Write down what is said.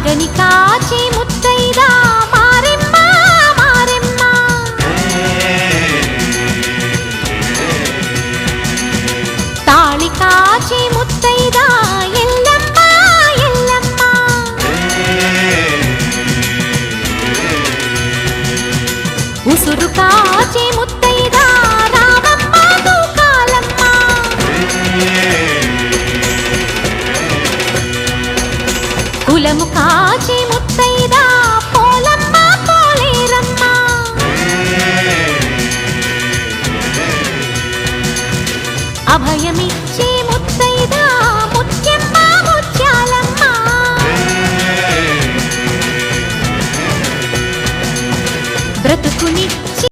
మగని కాచి ముత్తైదా మారెమ్మ మారెమ్మ తాళి కాచి ముత్తైదా ఎల్లమ్మ ఎల్లమ్మ ఉసురు కాచి ముత్తైదా రామమ్మ తూకాలమ్మ కులము కాచి ముత్తైదా పోలమ్మ పోలేరమ్మ అభయమి